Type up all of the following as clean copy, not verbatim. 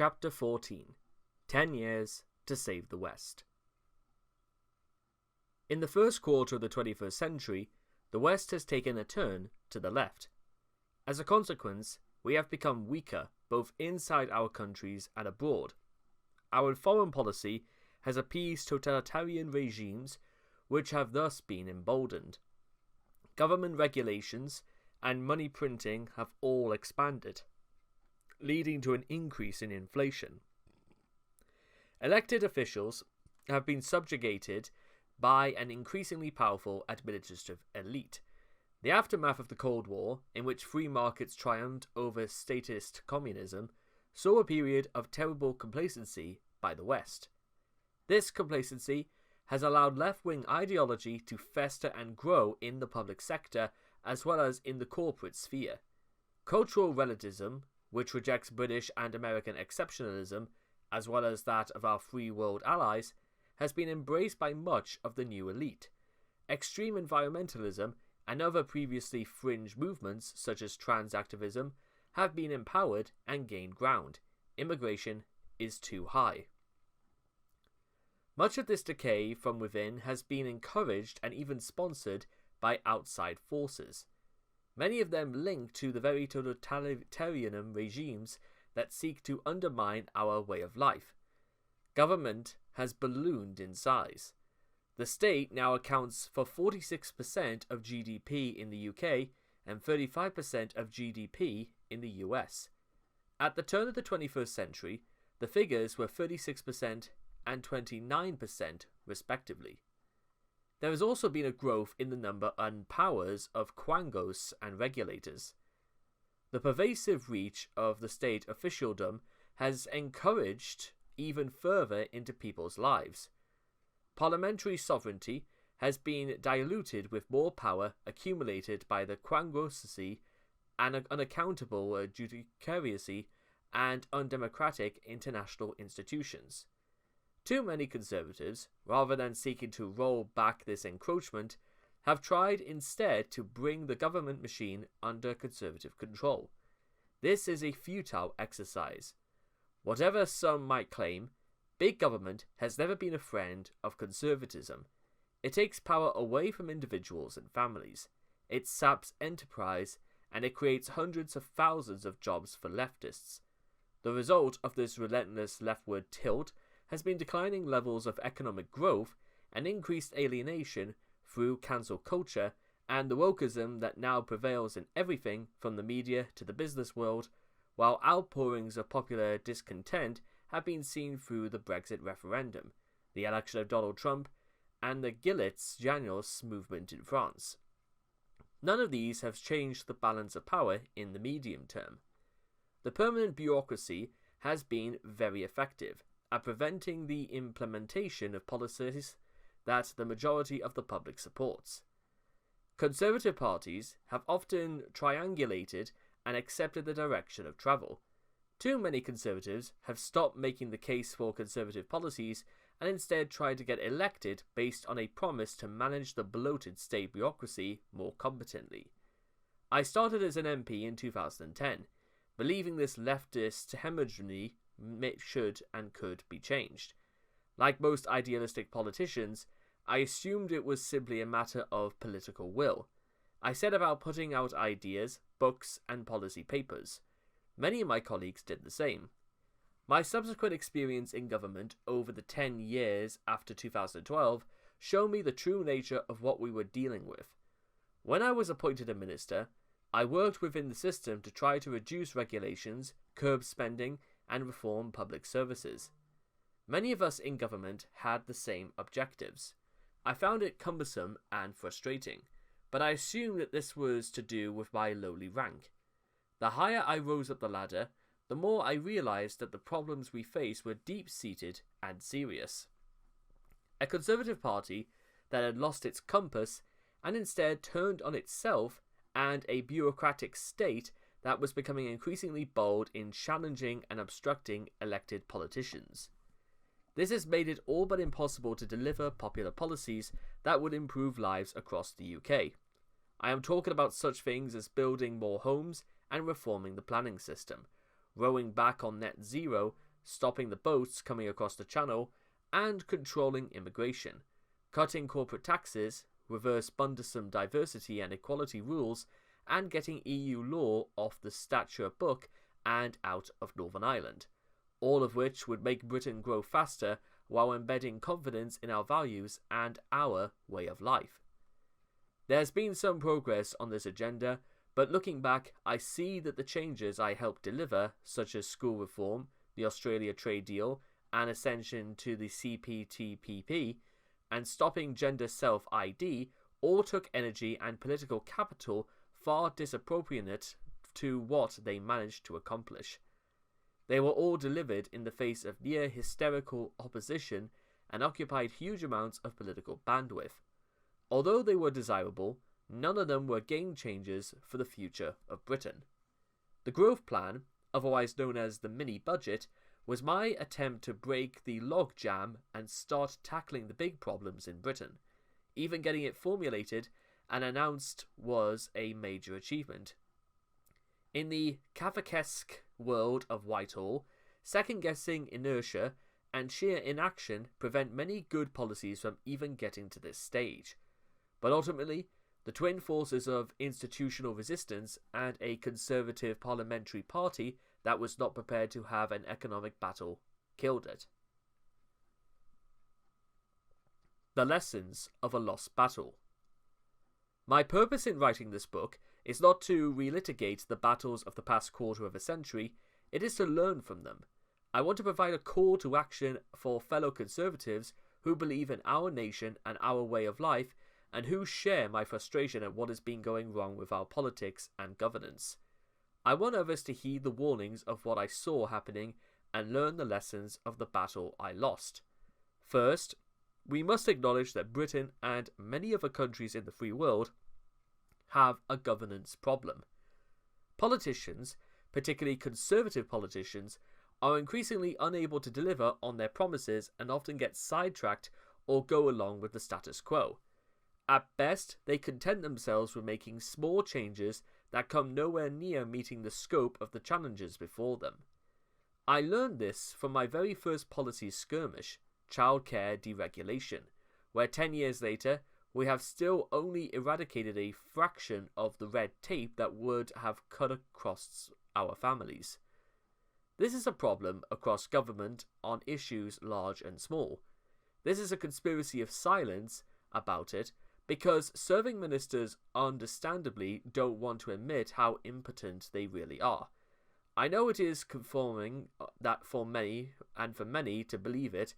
Chapter 14 10 Years to Save the West. In the first quarter of the 21st century, the West has taken a turn to the left. As a consequence, we have become weaker both inside our countries and abroad. Our foreign policy has appeased totalitarian regimes which have thus been emboldened. Government regulations and money printing have all expanded, leading to an increase in inflation. Elected officials have been subjugated by an increasingly powerful administrative elite. The aftermath of the Cold War, in which free markets triumphed over statist communism, saw a period of terrible complacency by the West. This complacency has allowed left-wing ideology to fester and grow in the public sector as well as in the corporate sphere. Cultural relativism, which rejects British and American exceptionalism, as well as that of our free world allies, has been embraced by much of the new elite. Extreme environmentalism and other previously fringe movements, such as trans activism, have been empowered and gained ground. Immigration is too high. Much of this decay from within has been encouraged and even sponsored by outside forces, many of them linked to the very totalitarian regimes that seek to undermine our way of life. Government has ballooned in size. The state now accounts for 46% of GDP in the UK and 35% of GDP in the US. At the turn of the 21st century, the figures were 36% and 29% respectively. There has also been a growth in the number and powers of quangos and regulators. The pervasive reach of the state officialdom has encouraged even further into people's lives. Parliamentary sovereignty has been diluted with more power accumulated by the quangosity and unaccountable judiciary and undemocratic international institutions. Too many conservatives, rather than seeking to roll back this encroachment, have tried instead to bring the government machine under conservative control. This is a futile exercise. Whatever some might claim, big government has never been a friend of conservatism. It takes power away from individuals and families. It saps enterprise, and it creates hundreds of thousands of jobs for leftists. The result of this relentless leftward tilt has been declining levels of economic growth and increased alienation through cancel culture and the wokeism that now prevails in everything from the media to the business world, while outpourings of popular discontent have been seen through the Brexit referendum, the election of Donald Trump, and the Gilets Jaunes movement in France. None of these have changed the balance of power in the medium term. The permanent bureaucracy has been very effective at preventing the implementation of policies that the majority of the public supports. Conservative parties have often triangulated and accepted the direction of travel. Too many conservatives have stopped making the case for conservative policies and instead tried to get elected based on a promise to manage the bloated state bureaucracy more competently. I started as an MP in 2010, believing this leftist hegemony should and could be changed. Like most idealistic politicians, I assumed it was simply a matter of political will. I set about putting out ideas, books, and policy papers. Many of my colleagues did the same. My subsequent experience in government over the 10 years after 2012 showed me the true nature of what we were dealing with. When I was appointed a minister, I worked within the system to try to reduce regulations, curb spending, and reform public services. Many of us in government had the same objectives. I found it cumbersome and frustrating, but I assumed that this was to do with my lowly rank. The higher I rose up the ladder, the more I realized that the problems we faced were deep-seated and serious. A conservative party that had lost its compass and instead turned on itself, and a bureaucratic state that was becoming increasingly bold in challenging and obstructing elected politicians. This has made it all but impossible to deliver popular policies that would improve lives across the UK. I am talking about such things as building more homes and reforming the planning system, rowing back on net zero, stopping the boats coming across the channel, and controlling immigration, cutting corporate taxes, reverse burdensome diversity and equality rules, and getting EU law off the stature book and out of Northern Ireland, all of which would make Britain grow faster while embedding confidence in our values and our way of life. There's been some progress on this agenda, but looking back, I see that the changes I helped deliver, such as school reform, the Australia trade deal, and ascension to the CPTPP, and stopping gender self-ID, all took energy and political capital far disproportionate to what they managed to accomplish. They were all delivered in the face of near hysterical opposition and occupied huge amounts of political bandwidth. Although they were desirable, none of them were game changers for the future of Britain. The growth plan, otherwise known as the mini-budget, was my attempt to break the log jam and start tackling the big problems in Britain. Even getting it formulated and announced was a major achievement. In the Kafkaesque world of Whitehall, second-guessing inertia and sheer inaction prevent many good policies from even getting to this stage. But ultimately, the twin forces of institutional resistance and a conservative parliamentary party that was not prepared to have an economic battle killed it. The lessons of a lost battle. My purpose in writing this book is not to relitigate the battles of the past quarter of a century, it is to learn from them. I want to provide a call to action for fellow conservatives who believe in our nation and our way of life, and who share my frustration at what has been going wrong with our politics and governance. I want others to heed the warnings of what I saw happening and learn the lessons of the battle I lost. First, we must acknowledge that Britain and many other countries in the free world have a governance problem. Politicians, particularly conservative politicians, are increasingly unable to deliver on their promises and often get sidetracked or go along with the status quo. At best, they content themselves with making small changes that come nowhere near meeting the scope of the challenges before them. I learned this from my very first policy skirmish, childcare deregulation, where 10 years later, we have still only eradicated a fraction of the red tape that would have cut across our families. This is a problem across government on issues large and small. This is a conspiracy of silence about it, because serving ministers understandably don't want to admit how impotent they really are. I know it is conforming that for many to believe it,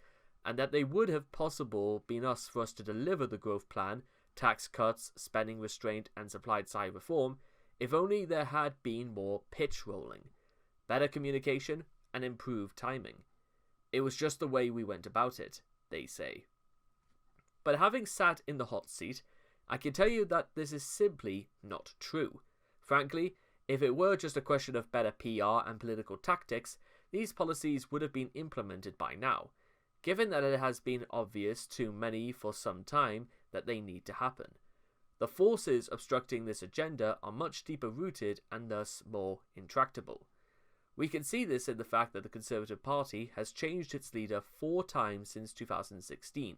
and that they would have possible been for us to deliver the growth plan, tax cuts, spending restraint, and supply side reform, if only there had been more pitch rolling, better communication, and improved timing. It was just the way we went about it, they say. But having sat in the hot seat, I can tell you that this is simply not true. Frankly, if it were just a question of better PR and political tactics, these policies would have been implemented by now, given that it has been obvious to many for some time that they need to happen. The forces obstructing this agenda are much deeper rooted and thus more intractable. We can see this in the fact that the Conservative Party has changed its leader 4 times since 2016,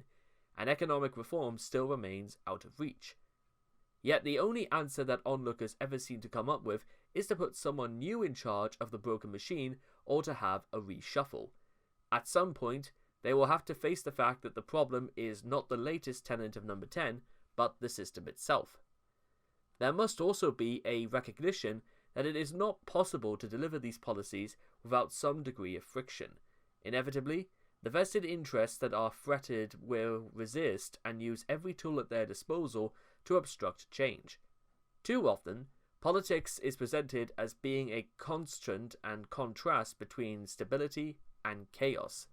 and economic reform still remains out of reach. Yet the only answer that onlookers ever seem to come up with is to put someone new in charge of the broken machine or to have a reshuffle. At some point, they will have to face the fact that the problem is not the latest tenant of number 10, but the system itself. There must also be a recognition that it is not possible to deliver these policies without some degree of friction. Inevitably, the vested interests that are threatened will resist and use every tool at their disposal to obstruct change. Too often, politics is presented as being a constant and contrast between stability and chaos,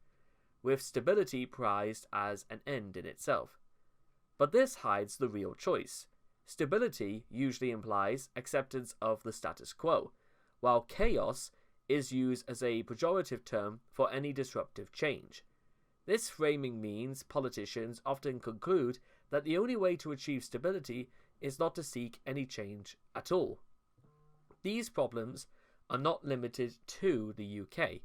with stability prized as an end in itself. But this hides the real choice. Stability usually implies acceptance of the status quo, while chaos is used as a pejorative term for any disruptive change. This framing means politicians often conclude that the only way to achieve stability is not to seek any change at all. These problems are not limited to the UK.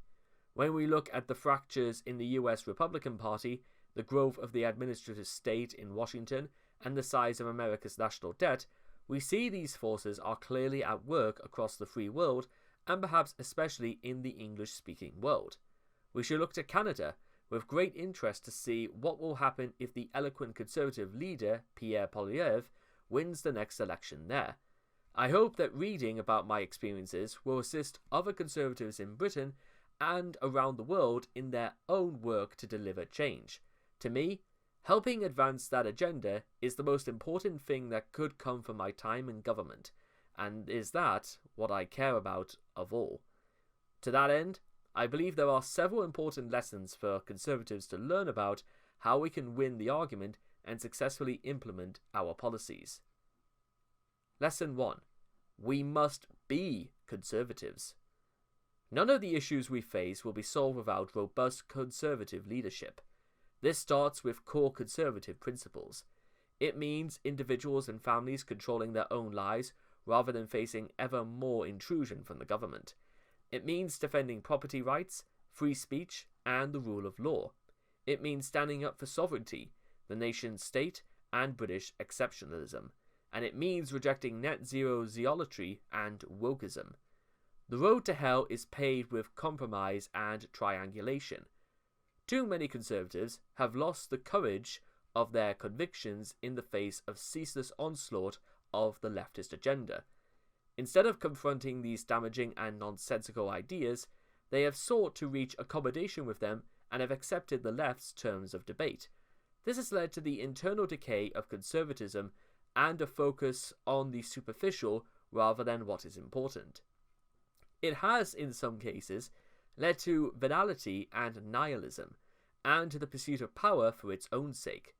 When we look at the fractures in the US Republican Party, the growth of the administrative state in Washington, and the size of America's national debt, we see these forces are clearly at work across the free world, and perhaps especially in the English-speaking world. We should look to Canada with great interest to see what will happen if the eloquent Conservative leader, Pierre Poilievre, wins the next election there. I hope that reading about my experiences will assist other Conservatives in Britain and around the world in their own work to deliver change. To me, helping advance that agenda is the most important thing that could come from my time in government, and is that what I care about of all. To that end, I believe there are several important lessons for Conservatives to learn about how we can win the argument and successfully implement our policies. Lesson 1. We must be Conservatives. None of the issues we face will be solved without robust Conservative leadership. This starts with core Conservative principles. It means individuals and families controlling their own lives rather than facing ever more intrusion from the government. It means defending property rights, free speech, and the rule of law. It means standing up for sovereignty, the nation state, and British exceptionalism. And it means rejecting net zero zealotry and wokeism. The road to hell is paved with compromise and triangulation. Too many Conservatives have lost the courage of their convictions in the face of ceaseless onslaught of the leftist agenda. Instead of confronting these damaging and nonsensical ideas, they have sought to reach accommodation with them and have accepted the left's terms of debate. This has led to the internal decay of conservatism and a focus on the superficial rather than what is important. It has, in some cases, led to venality and nihilism, and to the pursuit of power for its own sake.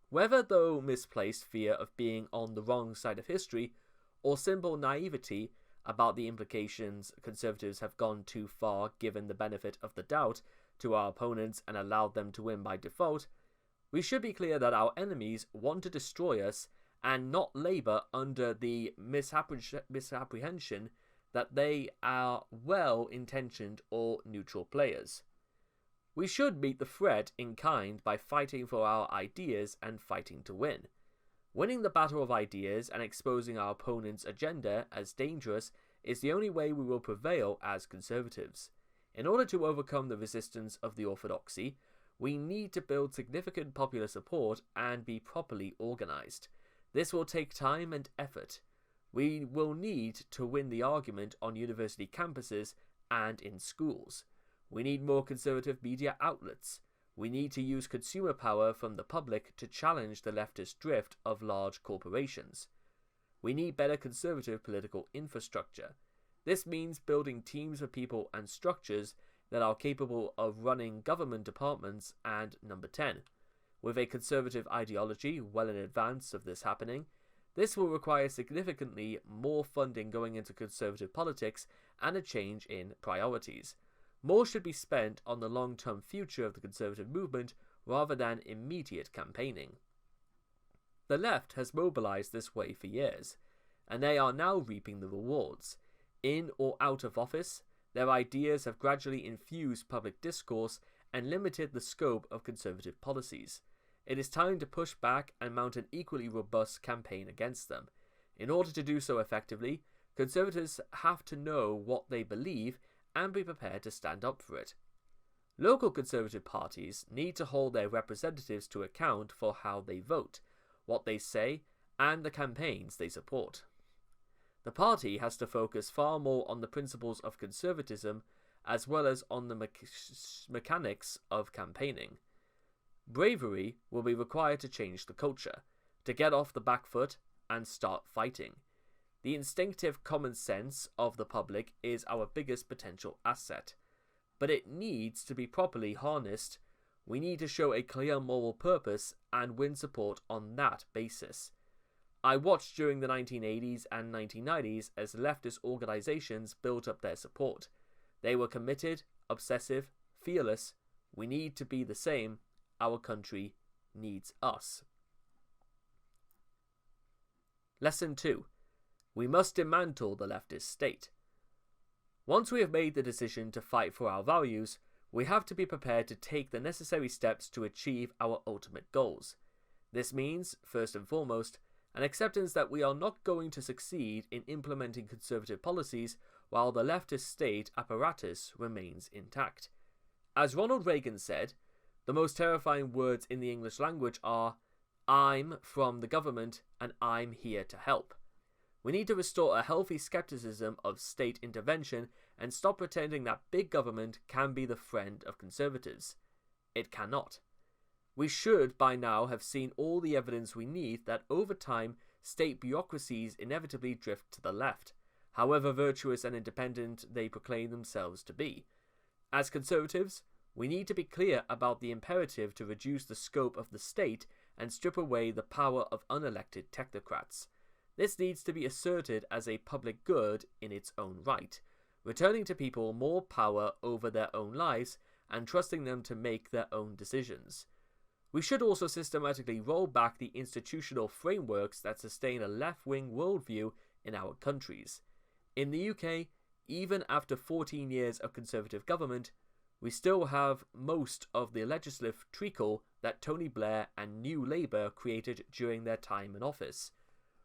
Whether through misplaced fear of being on the wrong side of history, or simple naivety about the implications Conservatives have gone too far given the benefit of the doubt to our opponents and allowed them to win by default, we should be clear that our enemies want to destroy us and not labour under the misapprehension that they are well-intentioned or neutral players. We should meet the threat in kind by fighting for our ideas and fighting to win. Winning the battle of ideas and exposing our opponent's agenda as dangerous is the only way we will prevail as Conservatives. In order to overcome the resistance of the orthodoxy, we need to build significant popular support and be properly organised. This will take time and effort. We will need to win the argument on university campuses and in schools. We need more Conservative media outlets. We need to use consumer power from the public to challenge the leftist drift of large corporations. We need better Conservative political infrastructure. This means building teams of people and structures that are capable of running government departments and, number 10, with a Conservative ideology well in advance of this happening, this will require significantly more funding going into Conservative politics and a change in priorities. More should be spent on the long-term future of the Conservative movement rather than immediate campaigning. The left has mobilised this way for years, and they are now reaping the rewards. In or out of office, their ideas have gradually infused public discourse and limited the scope of Conservative policies. It is time to push back and mount an equally robust campaign against them. In order to do so effectively, Conservatives have to know what they believe and be prepared to stand up for it. Local Conservative parties need to hold their representatives to account for how they vote, what they say, and the campaigns they support. The party has to focus far more on the principles of conservatism as well as on the mechanics of campaigning. Bravery will be required to change the culture, to get off the back foot and start fighting. The instinctive common sense of the public is our biggest potential asset, but it needs to be properly harnessed. We need to show a clear moral purpose and win support on that basis. I watched during the 1980s and 1990s as leftist organisations built up their support. They were committed, obsessive, fearless. We need to be the same. Our country needs us. Lesson 2. We must dismantle the leftist state. Once we have made the decision to fight for our values, we have to be prepared to take the necessary steps to achieve our ultimate goals. This means, first and foremost, an acceptance that we are not going to succeed in implementing conservative policies while the leftist state apparatus remains intact. As Ronald Reagan said, the most terrifying words in the English language are, "I'm from the government and I'm here to help." We need to restore a healthy skepticism of state intervention and stop pretending that big government can be the friend of conservatives. It cannot. We should by now have seen all the evidence we need that over time state bureaucracies inevitably drift to the left, however virtuous and independent they proclaim themselves to be. As conservatives, we need to be clear about the imperative to reduce the scope of the state and strip away the power of unelected technocrats. This needs to be asserted as a public good in its own right, returning to people more power over their own lives and trusting them to make their own decisions. We should also systematically roll back the institutional frameworks that sustain a left-wing worldview in our countries. In the UK, even after 14 years of Conservative government, we still have most of the legislative treacle that Tony Blair and New Labour created during their time in office,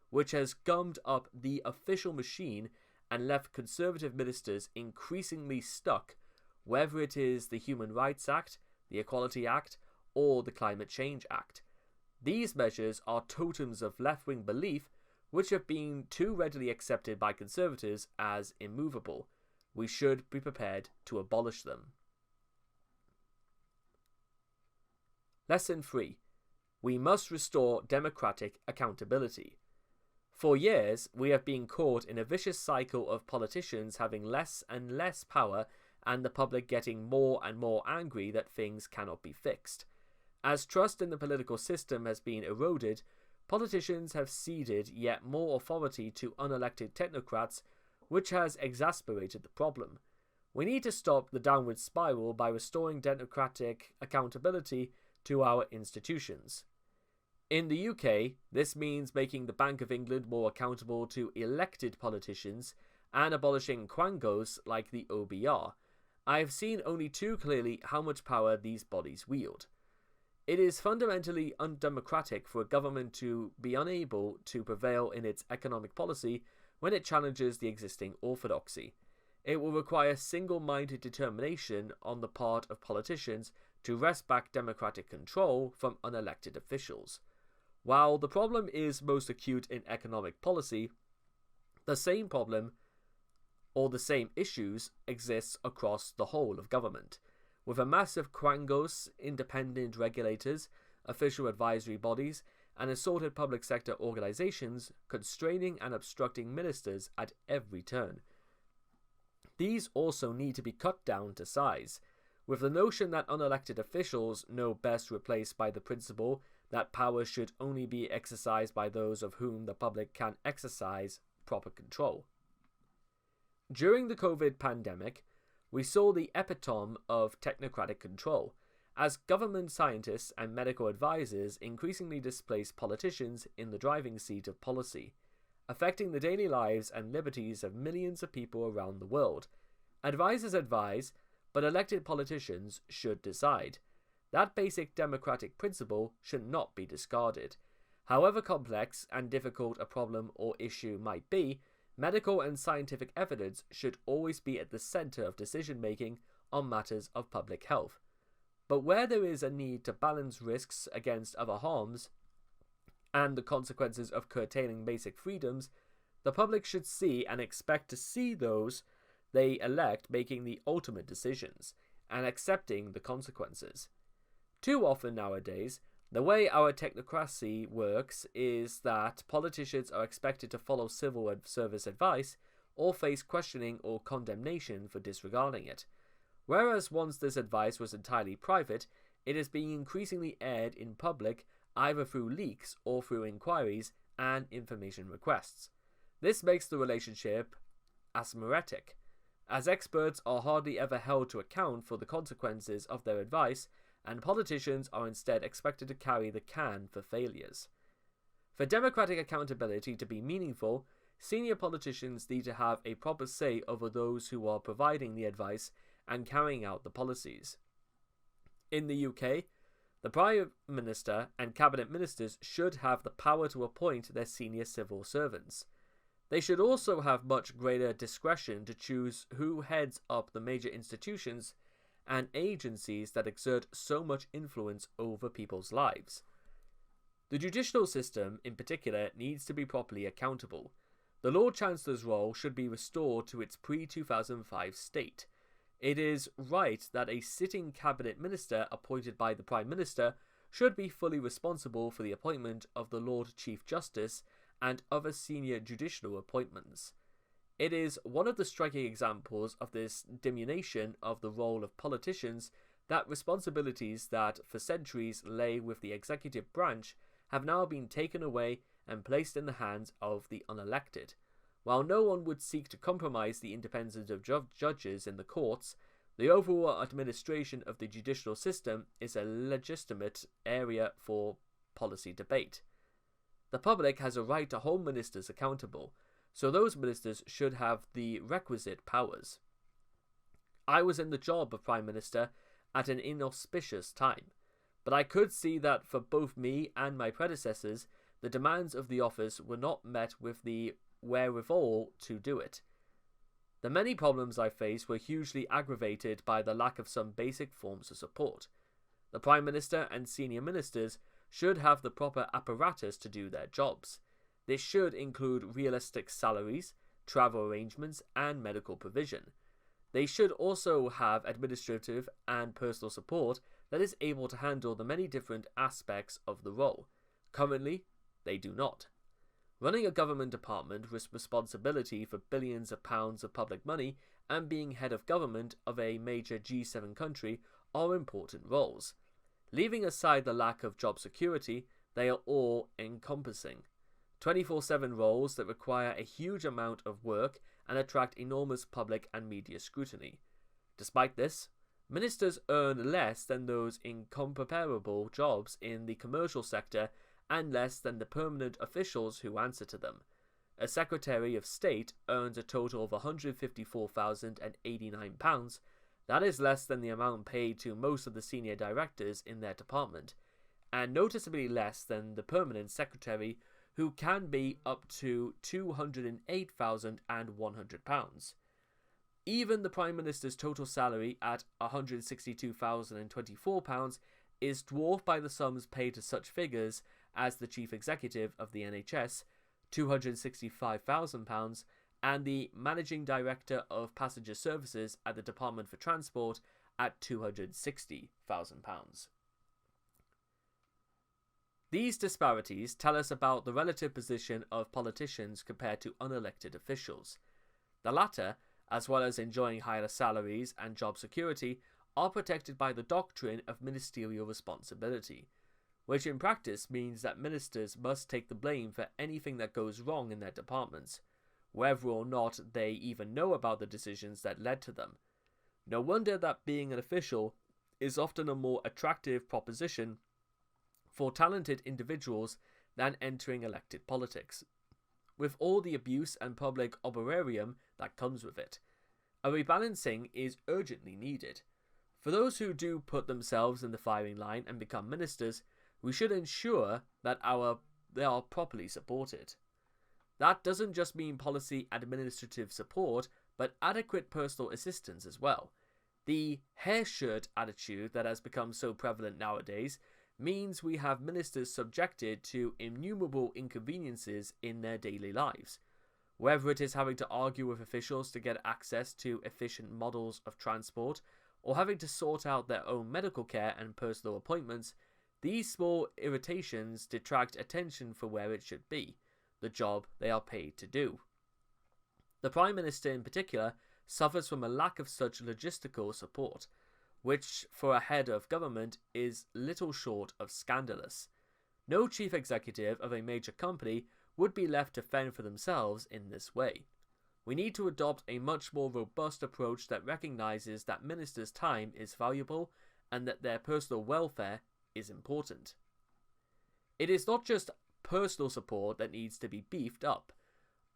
which has gummed up the official machine and left Conservative ministers increasingly stuck, whether it is the Human Rights Act, the Equality Act, or the Climate Change Act. These measures are totems of left-wing belief which have been too readily accepted by Conservatives as immovable. We should be prepared to abolish them. Lesson 3. We must restore democratic accountability. For years, we have been caught in a vicious cycle of politicians having less and less power and the public getting more and more angry that things cannot be fixed. As trust in the political system has been eroded, politicians have ceded yet more authority to unelected technocrats, which has exacerbated the problem. We need to stop the downward spiral by restoring democratic accountability to our institutions. In the UK, this means making the Bank of England more accountable to elected politicians and abolishing quangos like the OBR. I have seen only too clearly how much power these bodies wield. It is fundamentally undemocratic for a government to be unable to prevail in its economic policy when it challenges the existing orthodoxy. It will require single-minded determination on the part of politicians to wrest back democratic control from unelected officials. While the problem is most acute in economic policy, the same problem or the same issues exists across the whole of government, with a massive quangos, independent regulators, official advisory bodies, and assorted public sector organizations constraining and obstructing ministers at every turn. These also need to be cut down to size, with the notion that unelected officials know best replaced by the principle that power should only be exercised by those of whom the public can exercise proper control. During the COVID pandemic, we saw the epitome of technocratic control, as government scientists and medical advisors increasingly displaced politicians in the driving seat of policy, affecting the daily lives and liberties of millions of people around the world. Advisors advise, but elected politicians should decide. That basic democratic principle should not be discarded. However complex and difficult a problem or issue might be, medical and scientific evidence should always be at the center of decision-making on matters of public health. But where there is a need to balance risks against other harms and the consequences of curtailing basic freedoms, the public should see and expect to see those they elect making the ultimate decisions and accepting the consequences. Too often nowadays, the way our technocracy works is that politicians are expected to follow civil service advice or face questioning or condemnation for disregarding it. Whereas once this advice was entirely private, it is being increasingly aired in public either through leaks or through inquiries and information requests. This makes the relationship asymmetric, as experts are hardly ever held to account for the consequences of their advice, and politicians are instead expected to carry the can for failures. For democratic accountability to be meaningful, senior politicians need to have a proper say over those who are providing the advice and carrying out the policies. In the UK, the Prime Minister and Cabinet Ministers should have the power to appoint their senior civil servants. They should also have much greater discretion to choose who heads up the major institutions and agencies that exert so much influence over people's lives. The judicial system, in particular, needs to be properly accountable. The Lord Chancellor's role should be restored to its pre-2005 state. It is right that a sitting cabinet minister appointed by the Prime Minister should be fully responsible for the appointment of the Lord Chief Justice and other senior judicial appointments. It is one of the striking examples of this diminution of the role of politicians that responsibilities that for centuries lay with the executive branch have now been taken away and placed in the hands of the unelected. While no one would seek to compromise the independence of judges in the courts, the overall administration of the judicial system is a legitimate area for policy debate. The public has a right to hold ministers accountable, so those ministers should have the requisite powers. I was in the job of Prime Minister at an inauspicious time, but I could see that for both me and my predecessors, the demands of the office were not met with the wherewithal to do it. The many problems I faced were hugely aggravated by the lack of some basic forms of support. The Prime Minister and senior ministers should have the proper apparatus to do their jobs. This should include realistic salaries, travel arrangements, and medical provision. They should also have administrative and personal support that is able to handle the many different aspects of the role. Currently, they do not. Running a government department with responsibility for billions of pounds of public money and being head of government of a major G7 country are important roles. Leaving aside the lack of job security, they are all encompassing. 24/7 roles that require a huge amount of work and attract enormous public and media scrutiny. Despite this, ministers earn less than those in comparable jobs in the commercial sector and less than the permanent officials who answer to them. A Secretary of State earns a total of £154,089. That is less than the amount paid to most of the senior directors in their department, and noticeably less than the permanent secretary, who can be up to £208,100. Even the Prime Minister's total salary at £162,024 is dwarfed by the sums paid to such figures as the Chief Executive of the NHS, £265,000, and the Managing Director of Passenger Services at the Department for Transport at £260,000. These disparities tell us about the relative position of politicians compared to unelected officials. The latter, as well as enjoying higher salaries and job security, are protected by the doctrine of ministerial responsibility, which in practice means that ministers must take the blame for anything that goes wrong in their departments, whether or not they even know about the decisions that led to them. No wonder that being an official is often a more attractive proposition for talented individuals than entering elected politics, with all the abuse and public honorarium that comes with it. A rebalancing is urgently needed. For those who do put themselves in the firing line and become ministers, we should ensure that they are properly supported. That doesn't just mean policy administrative support, but adequate personal assistance as well. The hair shirt attitude that has become so prevalent nowadays means we have ministers subjected to innumerable inconveniences in their daily lives. Whether it is having to argue with officials to get access to efficient models of transport, or having to sort out their own medical care and personal appointments, these small irritations detract attention from where it should be, the job they are paid to do. The Prime Minister in particular suffers from a lack of such logistical support, which for a head of government is little short of scandalous. No chief executive of a major company would be left to fend for themselves in this way. We need to adopt a much more robust approach that recognizes that ministers' time is valuable and that their personal welfare is important. It is not just personal support that needs to be beefed up.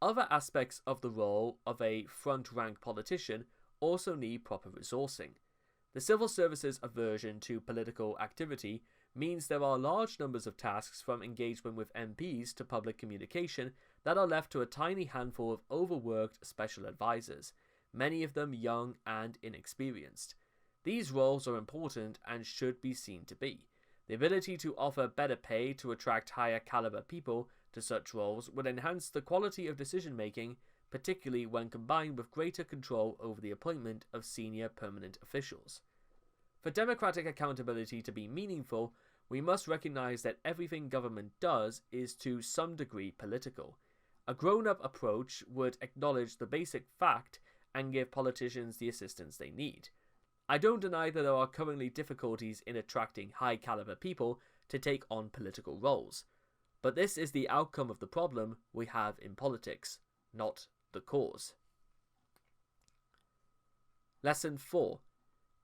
Other aspects of the role of a front-rank politician also need proper resourcing. The civil service's aversion to political activity means there are large numbers of tasks, from engagement with MPs to public communication, that are left to a tiny handful of overworked special advisors, many of them young and inexperienced. These roles are important and should be seen to be. The ability to offer better pay to attract higher caliber people to such roles would enhance the quality of decision making, particularly when combined with greater control over the appointment of senior permanent officials. For democratic accountability to be meaningful, we must recognize that everything government does is to some degree political. A grown-up approach would acknowledge the basic fact and give politicians the assistance they need. I don't deny that there are currently difficulties in attracting high-caliber people to take on political roles, but this is the outcome of the problem we have in politics, not the cause. Lesson 4.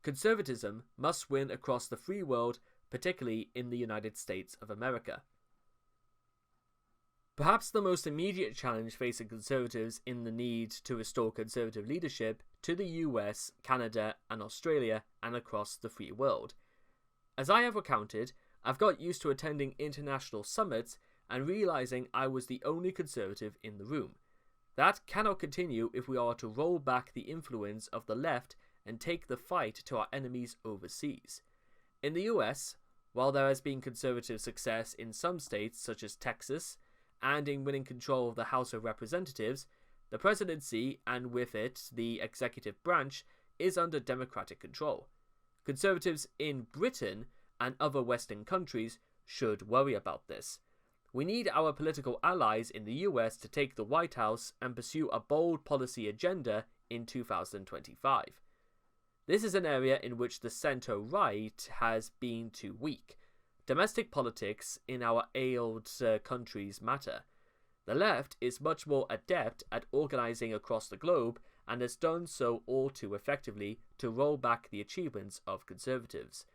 Conservatism must win across the free world, particularly in the United States of America. Perhaps the most immediate challenge facing conservatives in the need to restore conservative leadership to the US, Canada, and Australia, and across the free world. As I have recounted, I've got used to attending international summits and realizing I was the only conservative in the room. That cannot continue if we are to roll back the influence of the left and take the fight to our enemies overseas. In the US, while there has been conservative success in some states such as Texas, and in winning control of the House of Representatives, the presidency, and with it the executive branch, is under Democratic control. Conservatives in Britain and other Western countries should worry about this. We need our political allies in the US to take the White House and pursue a bold policy agenda in 2025. This is an area in which the centre-right has been too weak. Domestic politics in our allied countries matter. The left is much more adept at organising across the globe and has done so all too effectively to roll back the achievements of conservatives.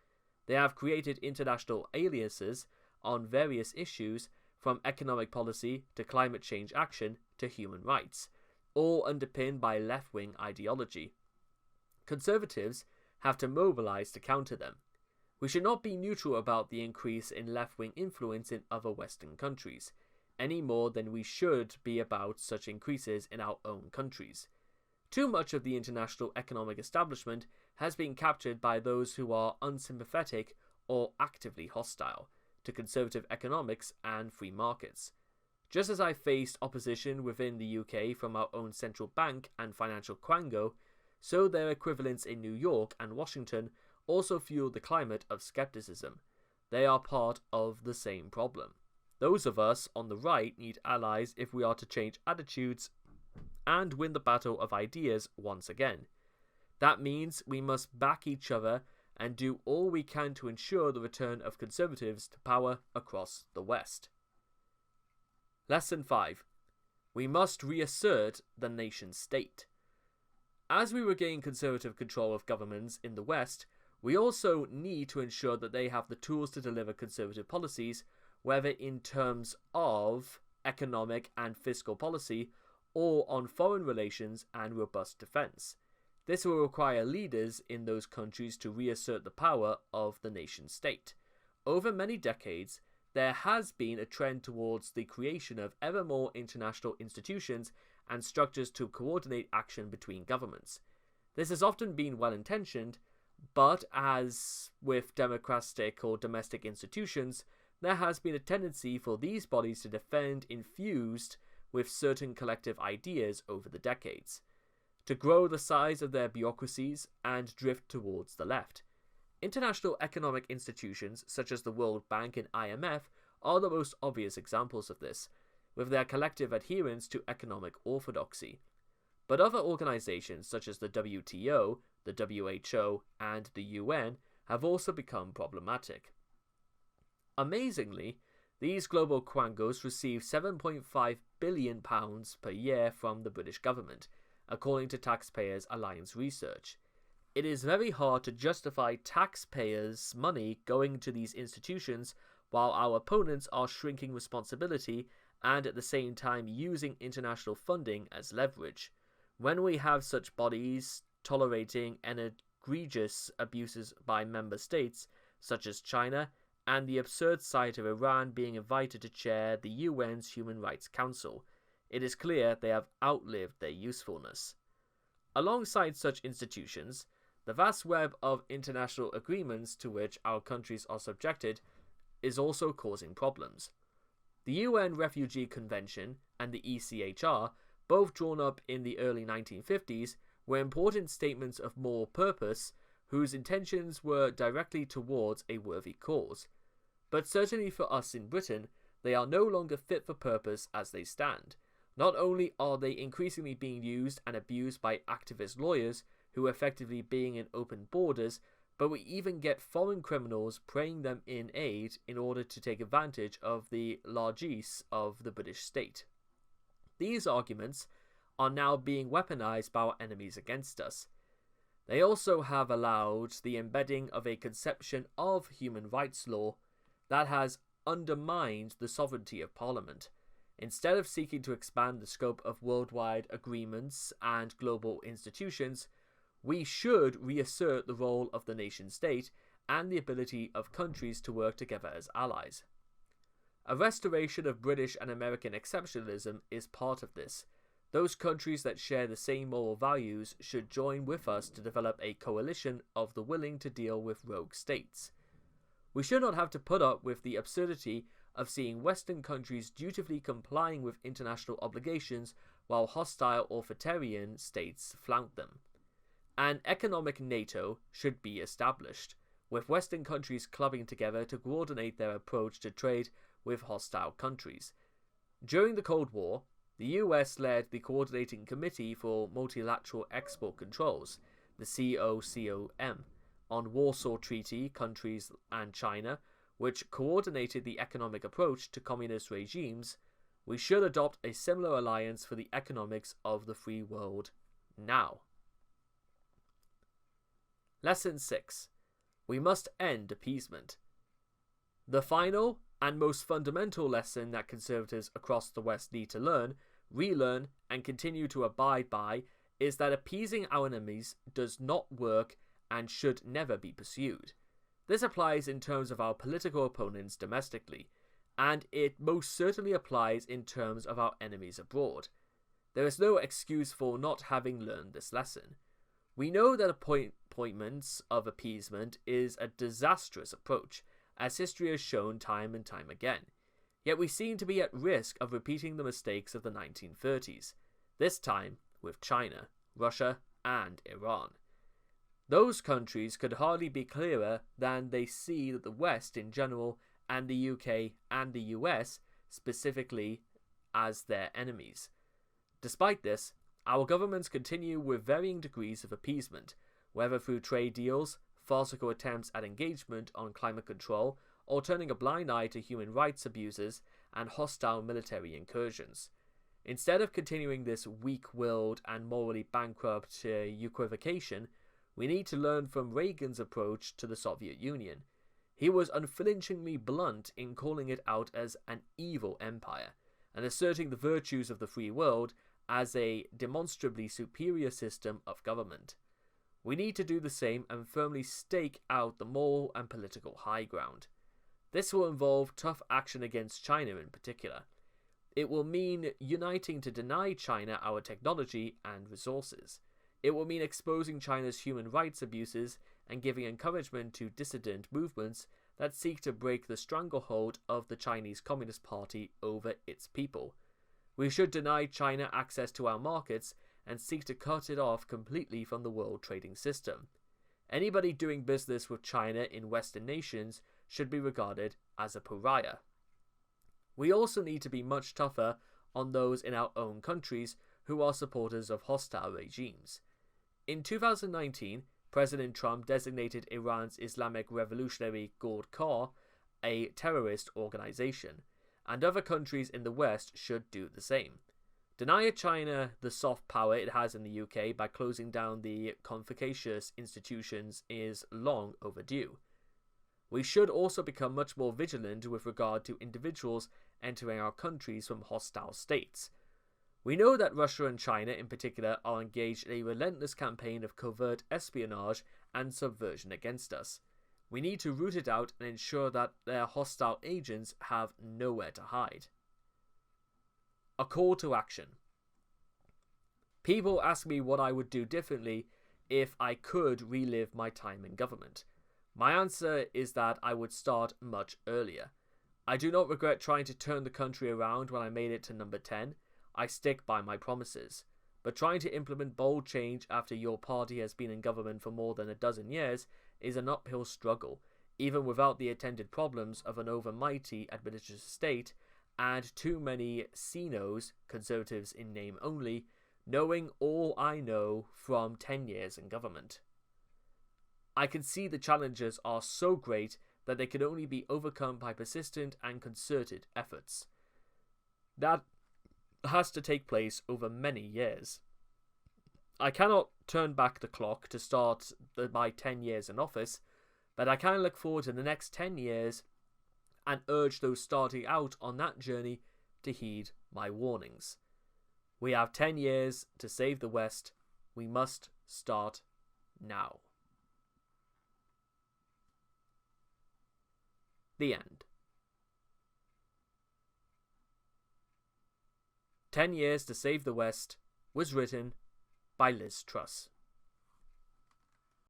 They have created international alliances on various issues, from economic policy to climate change action to human rights, all underpinned by left-wing ideology. Conservatives have to mobilise to counter them. We should not be neutral about the increase in left-wing influence in other Western countries, any more than we should be about such increases in our own countries. Too much of the international economic establishment has been captured by those who are unsympathetic or actively hostile to conservative economics and free markets. Just as I faced opposition within the UK from our own central bank and financial quango, so their equivalents in New York and Washington also fueled the climate of skepticism. They are part of the same problem. Those of us on the right need allies if we are to change attitudes and win the battle of ideas once again. That means we must back each other and do all we can to ensure the return of conservatives to power across the West. Lesson 5. We must reassert the nation state. As we regain conservative control of governments in the West, we also need to ensure that they have the tools to deliver conservative policies, whether in terms of economic and fiscal policy or on foreign relations and robust defense. This will require leaders in those countries to reassert the power of the nation state. Over many decades, there has been a trend towards the creation of ever more international institutions and structures to coordinate action between governments. This has often been well-intentioned, but as with democratic or domestic institutions, there has been a tendency for these bodies to defend infused with certain collective ideas over the decades, to grow the size of their bureaucracies and drift towards the left. International economic institutions such as the World Bank and IMF are the most obvious examples of this, with their collective adherence to economic orthodoxy. But other organizations such as the WTO, the WHO, and the UN have also become problematic. Amazingly, these global quangos receive £7.5 billion per year from the British government, according to Taxpayers Alliance research. It is very hard to justify taxpayers' money going to these institutions while our opponents are shrinking responsibility and at the same time using international funding as leverage. When we have such bodies tolerating egregious abuses by member states, such as China, and the absurd sight of Iran being invited to chair the UN's Human Rights Council, it is clear they have outlived their usefulness. Alongside such institutions, the vast web of international agreements to which our countries are subjected is also causing problems. The UN Refugee Convention and the ECHR, both drawn up in the early 1950s, were important statements of moral purpose whose intentions were directly towards a worthy cause. But certainly for us in Britain, they are no longer fit for purpose as they stand. Not only are they increasingly being used and abused by activist lawyers who are effectively being in open borders, but we even get foreign criminals praying them in aid in order to take advantage of the largesse of the British state. These arguments are now being weaponized by our enemies against us. They also have allowed the embedding of a conception of human rights law that has undermined the sovereignty of Parliament. Instead of seeking to expand the scope of worldwide agreements and global institutions, we should reassert the role of the nation-state and the ability of countries to work together as allies. A restoration of British and American exceptionalism is part of this. Those countries that share the same moral values should join with us to develop a coalition of the willing to deal with rogue states. We should not have to put up with the absurdity of seeing Western countries dutifully complying with international obligations while hostile authoritarian states flout them. An economic NATO should be established, with Western countries clubbing together to coordinate their approach to trade with hostile countries. During the Cold War, the US led the Coordinating Committee for Multilateral Export Controls, the COCOM, on Warsaw Treaty countries and China, which coordinated the economic approach to communist regimes. We should adopt a similar alliance for the economics of the free world now. Lesson 6. We must end appeasement. The final and most fundamental lesson that conservatives across the West need to learn, relearn, and continue to abide by is that appeasing our enemies does not work and should never be pursued. This applies in terms of our political opponents domestically, and it most certainly applies in terms of our enemies abroad. There is no excuse for not having learned this lesson. We know that appointments of appeasement is a disastrous approach, as history has shown time and time again. Yet we seem to be at risk of repeating the mistakes of the 1930s, this time with China, Russia, and Iran. Those countries could hardly be clearer than they see that the West in general and the UK and the US specifically as their enemies. Despite this, our governments continue with varying degrees of appeasement, whether through trade deals, farcical attempts at engagement on climate control, or turning a blind eye to human rights abuses and hostile military incursions. Instead of continuing this weak-willed and morally bankrupt equivocation, we need to learn from Reagan's approach to the Soviet Union. He was unflinchingly blunt in calling it out as an evil empire, and asserting the virtues of the free world as a demonstrably superior system of government. We need to do the same and firmly stake out the moral and political high ground. This will involve tough action against China in particular. It will mean uniting to deny China our technology and resources. It will mean exposing China's human rights abuses and giving encouragement to dissident movements that seek to break the stranglehold of the Chinese Communist Party over its people. We should deny China access to our markets and seek to cut it off completely from the world trading system. Anybody doing business with China in Western nations should be regarded as a pariah. We also need to be much tougher on those in our own countries who are supporters of hostile regimes. In 2019, President Trump designated Iran's Islamic Revolutionary Guard Corps a terrorist organization, and other countries in the West should do the same. Deny China the soft power it has in the UK by closing down the Confucius institutions is long overdue. We should also become much more vigilant with regard to individuals entering our countries from hostile states. We know that Russia and China in particular are engaged in a relentless campaign of covert espionage and subversion against us. We need to root it out and ensure that their hostile agents have nowhere to hide. A call to action. People ask me what I would do differently if I could relive my time in government. My answer is that I would start much earlier. I do not regret trying to turn the country around when I made it to number 10. I stick by my promises. But trying to implement bold change after your party has been in government for more than a dozen years is an uphill struggle, even without the attendant problems of an overmighty administrative state and too many CNOs, conservatives in name only, knowing all I know from 10 years in government. I can see the challenges are so great that they can only be overcome by persistent and concerted efforts. That has to take place over many years. I cannot turn back the clock to start my 10 years in office, but I can look forward to the next 10 years and urge those starting out on that journey to heed my warnings. We have 10 years to save the West. We must start now. The end. 10 Years to Save the West was written by Liz Truss.